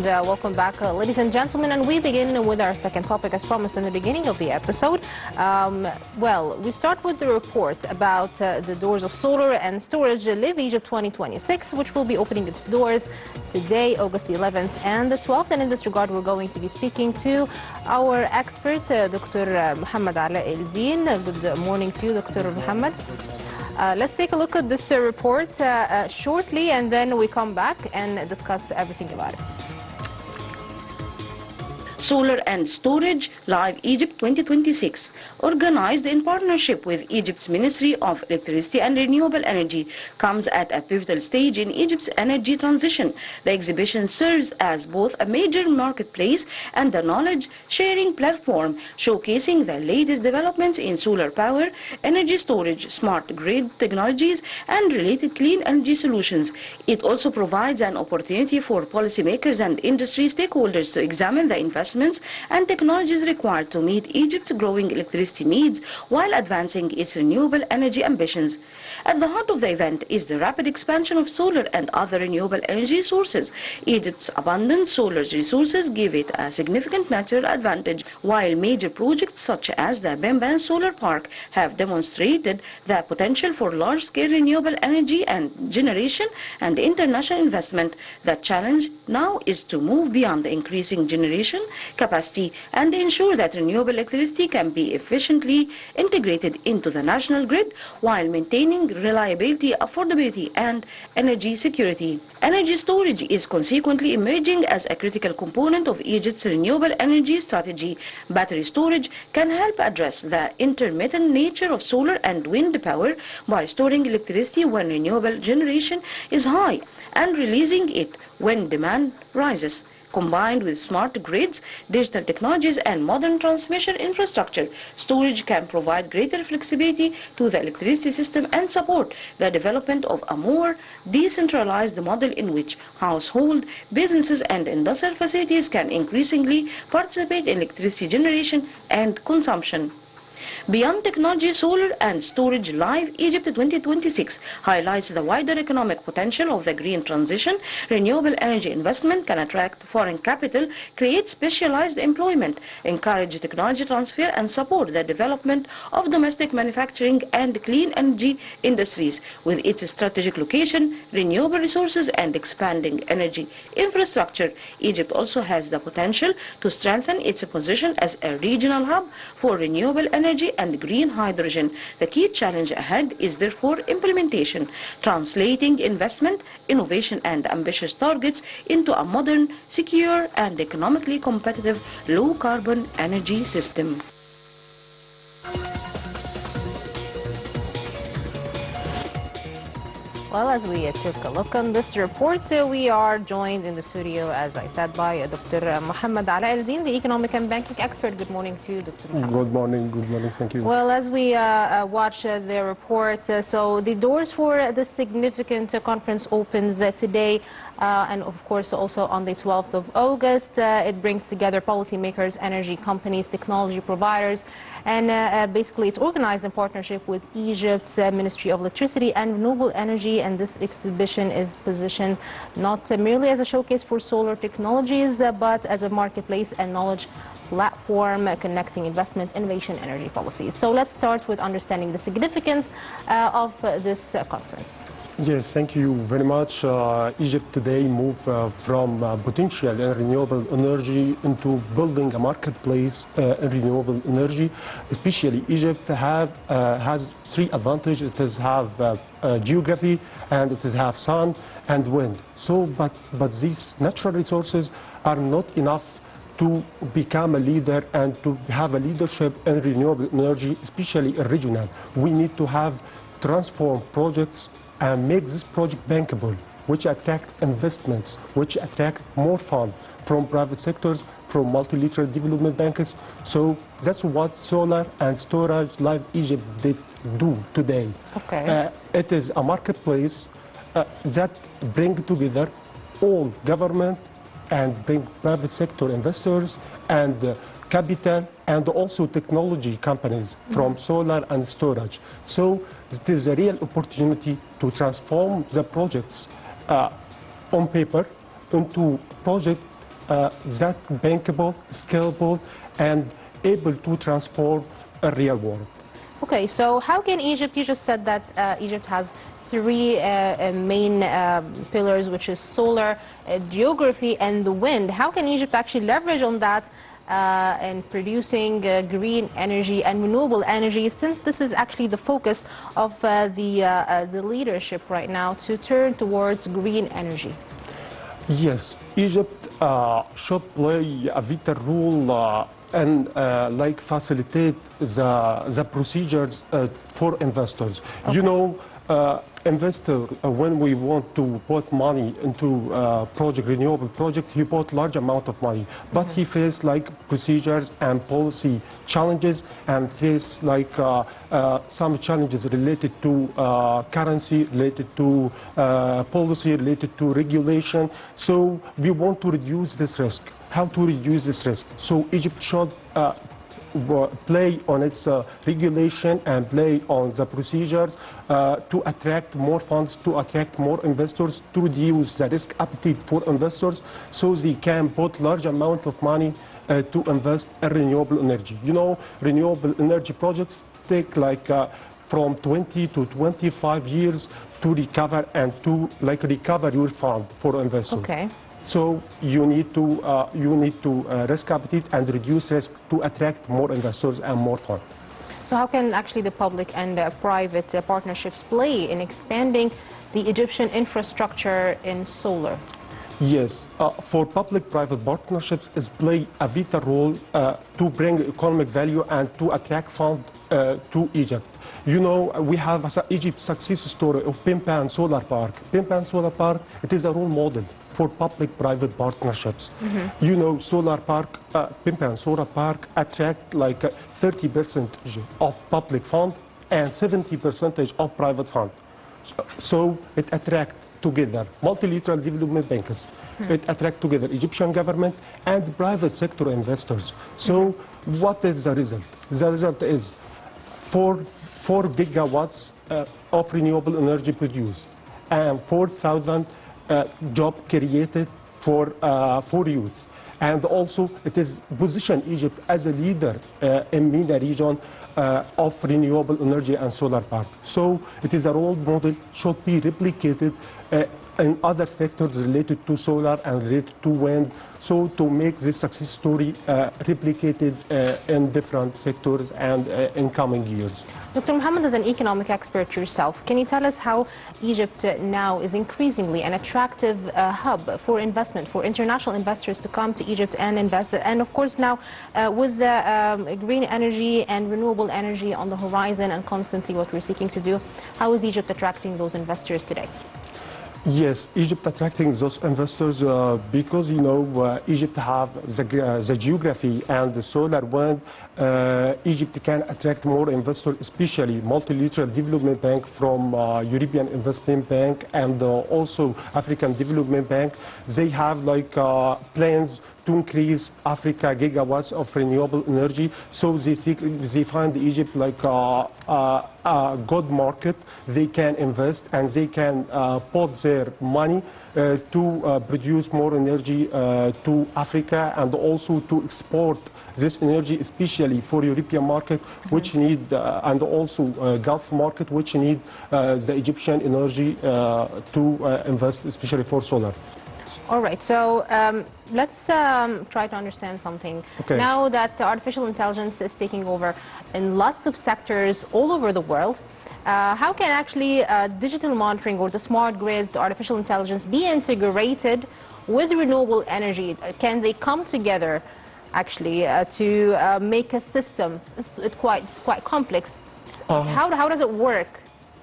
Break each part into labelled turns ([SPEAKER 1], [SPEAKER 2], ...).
[SPEAKER 1] welcome back, ladies and gentlemen. And we begin with our second topic, as promised in the beginning of the episode. Well, we start with the report about the doors of solar and storage Live Egypt 2026, which will be opening its doors today, August 11th and the 12th. And in this regard, we're going to be speaking to our expert, Dr. Mohamed Alaa. Good morning to you, Dr. Mohamed. Let's take a look at this report shortly, and then we come back and discuss everything about it.
[SPEAKER 2] Solar and Storage Live Egypt 2026, organized in partnership with Egypt's Ministry of Electricity and Renewable Energy, comes at a pivotal stage in Egypt's energy transition. The exhibition serves as both a major marketplace and a knowledge-sharing platform, showcasing the latest developments in solar power, energy storage, smart grid technologies, and related clean energy solutions. It also provides an opportunity for policymakers and industry stakeholders to examine the investments and technologies required to meet Egypt's growing electricity needs while advancing its renewable energy ambitions. At the heart of the event is the rapid expansion of solar and other renewable energy sources. Egypt's abundant solar resources give it a significant natural advantage, while major projects such as the Bemban Solar Park have demonstrated the potential for large-scale renewable energy and generation and international investment. The challenge now is to move beyond the increasing generation capacity and ensure that renewable electricity can be efficiently integrated into the national grid while maintaining reliability, affordability, and energy security. Energy storage is consequently emerging as a critical component of Egypt's renewable energy strategy. Battery storage can help address the intermittent nature of solar and wind power by storing electricity when renewable generation is high and releasing it when demand rises. Combined with smart grids, digital technologies, and modern transmission infrastructure, storage can provide greater flexibility to the electricity system and support the development of a more decentralized model in which household, businesses, and industrial facilities can increasingly participate in electricity generation and consumption. Beyond technology, Solar and Storage Live Egypt 2026 highlights the wider economic potential of the green transition. Renewable energy investment can attract foreign capital, create specialized employment, encourage technology transfer, and support the development of domestic manufacturing and clean energy industries. With its strategic location, renewable resources, and expanding energy infrastructure, Egypt also has the potential to strengthen its position as a regional hub for renewable energy and green hydrogen. The key challenge ahead is therefore implementation, translating investment, innovation, and ambitious targets into a modern, secure, and economically competitive low-carbon energy system.
[SPEAKER 1] Well, as we take a look on this report, we are joined in the studio, as I said, by Dr. Mohamed Alaa, the economic and banking expert. Good morning to you, Dr. Mohamed.
[SPEAKER 3] Good morning, thank you.
[SPEAKER 1] Well, as we watch the report, so the doors for this significant conference opens today, and of course also on the 12th of August. It brings together policymakers, energy companies, technology providers, and basically it's organized in partnership with Egypt's Ministry of Electricity and Renewable Energy. And this exhibition is positioned not merely as a showcase for solar technologies, but as a marketplace and knowledge platform connecting investments, innovation, energy policies. So let's start with understanding the significance of this conference.
[SPEAKER 3] Yes, thank you very much. Egypt today moved from potential in renewable energy into building a marketplace in renewable energy. Especially Egypt has three advantages. It has geography, and it has sun and wind. So, but these natural resources are not enough to become a leader and to have a leadership in renewable energy, especially regional. We need to have transform projects and make this project bankable, which attract investments, which attract more funds from private sectors, from multilateral development banks. So that's what Solar and Storage Live Egypt did do today.
[SPEAKER 1] Okay.
[SPEAKER 3] It is a marketplace that bring together all government and bring private sector investors and capital and also technology companies from solar and storage. So it is a real opportunity to transform the projects on paper into projects that bankable, scalable, and able to transform a real world.
[SPEAKER 1] Okay, so how can Egypt, you just said that Egypt has three main pillars, which is solar, geography, and the wind. How can Egypt actually leverage on that in producing green energy and renewable energy, since this is actually the focus of the leadership right now, to turn towards green energy?
[SPEAKER 3] Yes, Egypt should play a vital role and like facilitate the procedures for investors.
[SPEAKER 1] Okay.
[SPEAKER 3] You know, investor, when we want to put money into renewable project, he put large amount of money, but he faced like procedures and policy challenges, and face like some challenges related to currency, related to policy, related to regulation. So we want to reduce this risk. How to reduce this risk? So Egypt should play on its regulation and play on the procedures to attract more funds, to attract more investors, to reduce the risk appetite for investors, so they can put large amount of money to invest in renewable energy. You know, renewable energy projects take like from 20 to 25 years to recover and to like recover your fund for investors.
[SPEAKER 1] Okay.
[SPEAKER 3] So you need to risk appetite and reduce risk to attract more investors and more funds.
[SPEAKER 1] So how can actually the public and private partnerships play in expanding the Egyptian infrastructure in solar?
[SPEAKER 3] Yes, for public-private partnerships is play a vital role to bring economic value and to attract funds to Egypt. You know, we have Egypt's success story of Pimpan Solar Park. Pimpan Solar Park, it is a role model for public-private partnerships. You know, solar park, Pimpan Solar Park attract like 30% of public fund and 70% of private fund. So it attract together multilateral development bankers. It attract together Egyptian government and private sector investors. So what is the result? The result is 4 gigawatts of renewable energy produced and 4,000 job created for youth. And also it is position Egypt as a leader in MENA region of renewable energy and solar park. So it is a role model, should be replicated in other sectors related to solar and related to wind, so to make this success story replicated in different sectors and in coming years.
[SPEAKER 1] Dr. Mohamed, as an economic expert yourself, can you tell us how Egypt now is increasingly an attractive hub for investment, for international investors to come to Egypt and invest? And of course now with green energy and renewable energy on the horizon and constantly what we're seeking to do, how is Egypt attracting those investors today?
[SPEAKER 3] Yes, Egypt attracting those investors because, you know, Egypt have the geography and the solar wind. Egypt can attract more investors, especially multilateral development bank from European Investment Bank and also African Development Bank. They have like plans to increase Africa gigawatts of renewable energy. So they find Egypt like a good market. They can invest and they can put their money to produce more energy to Africa and also to export this energy, especially for European market, which need, and also Gulf market, which need the Egyptian energy to invest, especially for solar.
[SPEAKER 1] All right, so let's try to understand something.
[SPEAKER 3] Okay.
[SPEAKER 1] Now that artificial intelligence is taking over in lots of sectors all over the world, how can actually digital monitoring or the smart grids, the artificial intelligence be integrated with renewable energy? Can they come together actually to make a system? It's quite complex. How does it work?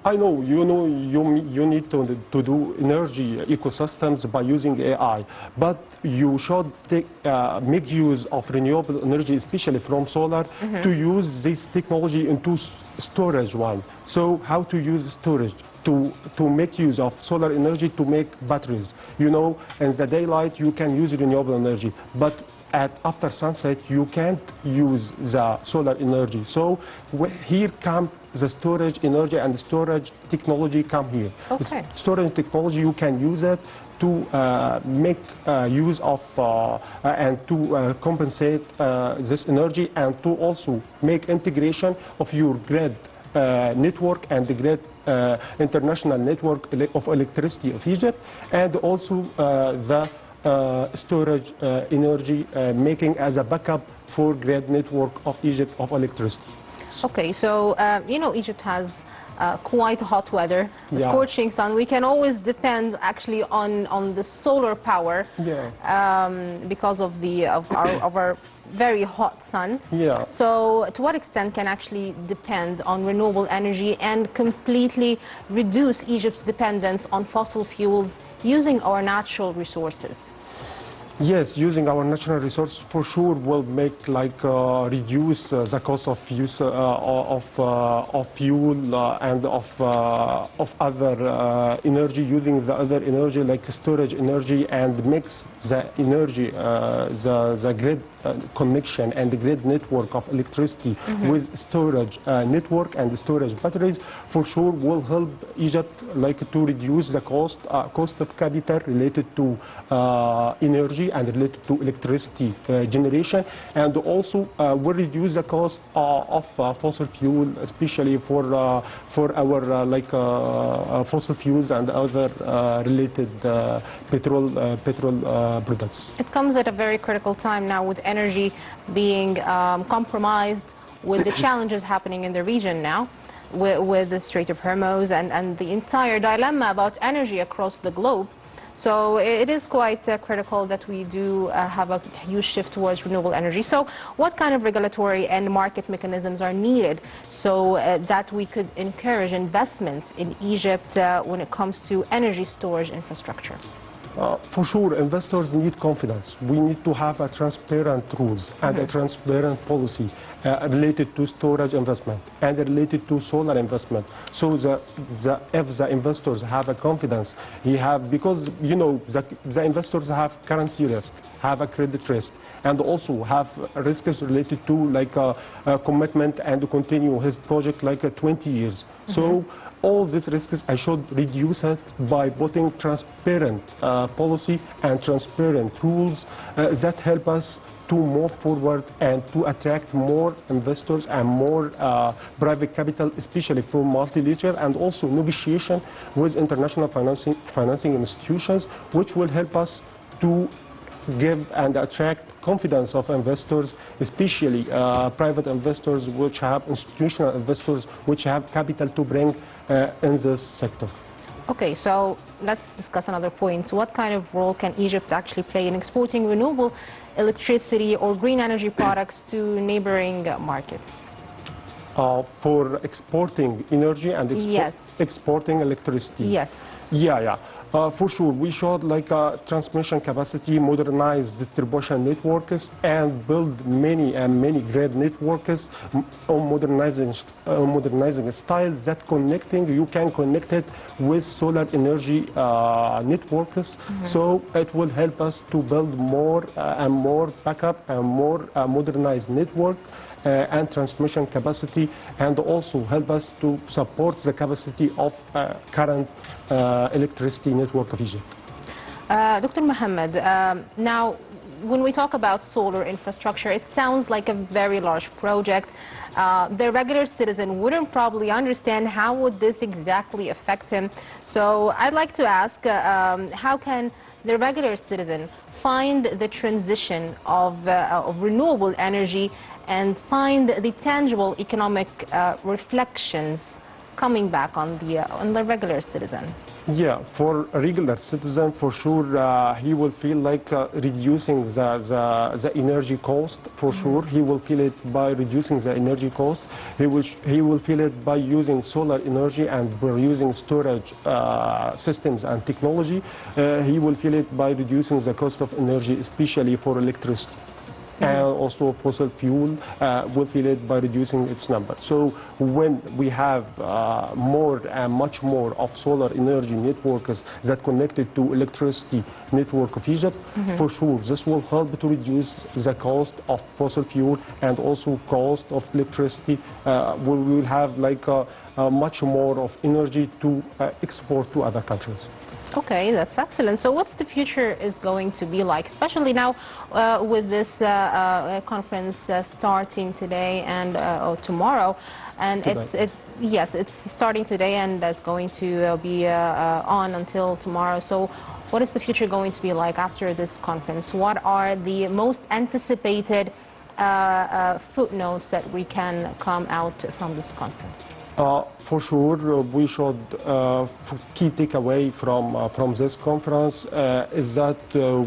[SPEAKER 3] I know, you need to do energy ecosystems by using AI, but you should make use of renewable energy, especially from solar, to use this technology into storage one. So how to use storage? To make use of solar energy to make batteries. You know, in the daylight you can use renewable energy, but after sunset, you can't use the solar energy. So here come the storage energy and the storage technology come here.
[SPEAKER 1] Okay.
[SPEAKER 3] Storage technology, you can use it to make use of and to compensate this energy, and to also make integration of your grid network and the grid international network of electricity of Egypt, and also the storage energy making as a backup for grid network of Egypt of electricity.
[SPEAKER 1] Okay, so you know, Egypt has quite hot weather,
[SPEAKER 3] Yeah.
[SPEAKER 1] scorching sun. We can always depend actually on the solar power, because of our very hot sun.
[SPEAKER 3] Yeah.
[SPEAKER 1] So to what extent can actually depend on renewable energy and completely reduce Egypt's dependence on fossil fuels using our natural resources?
[SPEAKER 3] Yes, using our natural resource for sure will make reduce the cost of use of fuel and of other energy, using the other energy like storage energy, and mix the energy, the grid connection and the grid network of electricity with storage network and storage batteries. For sure will help Egypt to reduce the cost of capital related to energy and related to electricity generation, and also will reduce the cost of fossil fuel, especially for our fossil fuels and other related petrol products.
[SPEAKER 1] It comes at a very critical time now, with energy being compromised, with the challenges happening in the region now, with the Strait of Hormuz and the entire dilemma about energy across the globe. So it is quite critical that we do have a huge shift towards renewable energy. So what kind of regulatory and market mechanisms are needed so that we could encourage investments in Egypt when it comes to energy storage infrastructure?
[SPEAKER 3] For sure, investors need confidence. We need to have a transparent rules and a transparent policy related to storage investment and related to solar investment. So if the investors have a confidence, because you know the investors have currency risk, have a credit risk, and also have risks related to a commitment and to continue his project 20 years. So all these risks I should reduce it by putting transparent policy and transparent rules that help us to move forward and to attract more investors and more private capital, especially from multilateral, and also negotiation with international financing institutions, which will help us to give and attract confidence of investors, especially private investors, which have institutional investors, which have capital to bring in this sector.
[SPEAKER 1] Okay, so let's discuss another point. So what kind of role can Egypt actually play in exporting renewable electricity or green energy products to neighboring markets?
[SPEAKER 3] For exporting energy and exporting electricity?
[SPEAKER 1] Yes.
[SPEAKER 3] Yeah. For sure, we should transmission capacity, modernize distribution networks, and build many grid networks on modernizing styles that you can connect it with solar energy networks. So it will help us to build more and more backup and more modernized network and transmission capacity, and also help us to support the capacity of current electricity network of Egypt.
[SPEAKER 1] Dr. Mohamed, now when we talk about solar infrastructure, it sounds like a very large project. The regular citizen wouldn't probably understand how would this exactly affect him. So I'd like to ask, how can the regular citizen find the transition of renewable energy and find the tangible economic reflections coming back on the regular citizen?
[SPEAKER 3] Yeah, for a regular citizen, for sure, he will feel reducing the energy cost. For sure, he will feel it by reducing the energy cost. He will feel it by using solar energy and by using storage systems and technology. He will feel it by reducing the cost of energy, especially for electricity. and also fossil fuel will feel it by reducing its number. So when we have more and much more of solar energy networks that connected to electricity network of Egypt, for sure this will help to reduce the cost of fossil fuel and also cost of electricity. We will have like much more of energy to export to other countries.
[SPEAKER 1] Okay, that's excellent. So what's the future is going to be like, especially now with this conference starting today and or tomorrow, and yes, it's starting today and it's going to be on until tomorrow. So what is the future going to be like after this conference? What are the most anticipated footnotes that we can come out from this conference?
[SPEAKER 3] For sure, we should key takeaway from this conference is that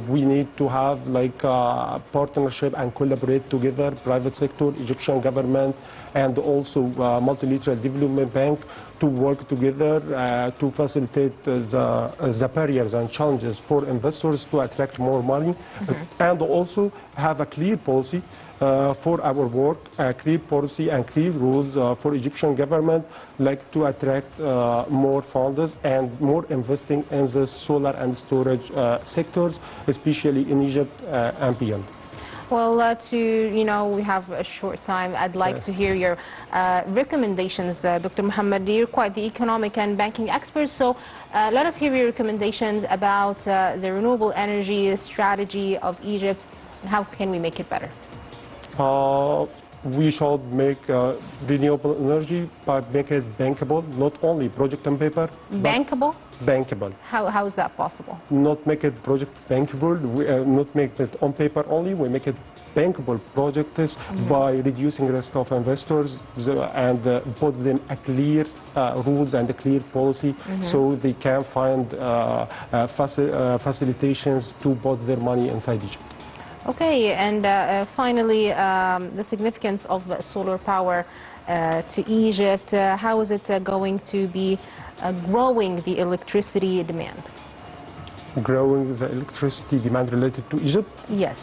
[SPEAKER 3] we need to have like a partnership and collaborate together, private sector, Egyptian government, and also multilateral development bank to work together to facilitate the barriers and challenges for investors to attract more money, and also have a clear policy for our work, clear policy and clear rules for Egyptian government, like to attract more funders and more investing in the solar and storage sectors, especially in Egypt and beyond.
[SPEAKER 1] Well, we have a short time. I'd like to hear your recommendations, Dr. Mohamed. You're quite the economic and banking expert, so let us hear your recommendations about the renewable energy strategy of Egypt and how can we make it better.
[SPEAKER 3] We should make renewable energy, but make it bankable, not only project on paper.
[SPEAKER 1] Bankable?
[SPEAKER 3] Bankable.
[SPEAKER 1] How is that possible?
[SPEAKER 3] Not make it project bankable, not make it on paper only, we make it bankable projects by reducing risk of investors and put them a clear rules and a clear policy so they can find facilitations to put their money inside Egypt.
[SPEAKER 1] Okay, and finally, the significance of solar power to Egypt. How is it going to be growing the electricity demand?
[SPEAKER 3] Growing the electricity demand related to Egypt?
[SPEAKER 1] Yes.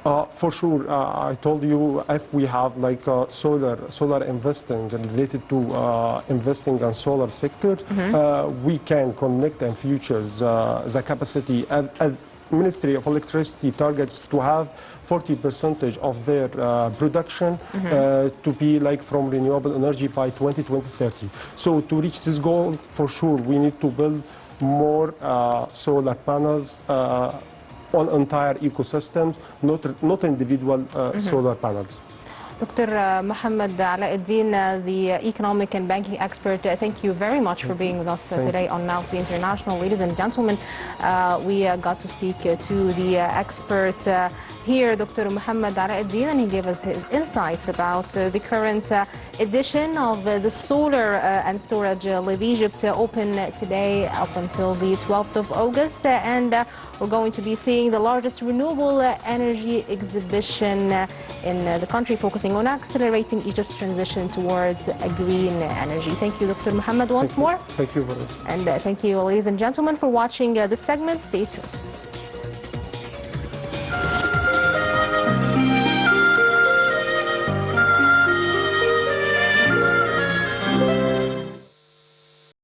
[SPEAKER 3] For sure, I told you if we have like solar investing related to investing in solar sector, we can connect and future the capacity. Ministry of Electricity targets to have 40% of their production to be like from renewable energy by 2030. So to reach this goal, for sure, we need to build more solar panels on entire ecosystems, not individual solar panels.
[SPEAKER 1] Dr. Mohamed Alaa, the economic and banking expert, thank you very much for being with us today on Now TV International. Ladies and gentlemen, we got to speak to the expert here, Dr. Mohamed Alaa, and he gave us his insights about the current edition of the Solar and Storage Live Egypt open today up until the 12th of August. And we're going to be seeing the largest renewable energy exhibition in the country, focusing on accelerating Egypt's transition towards a green energy. Thank you, Dr. Mohamed, once more.
[SPEAKER 3] Thank you very much.
[SPEAKER 1] And thank you, ladies and gentlemen, for watching this segment. Stay tuned.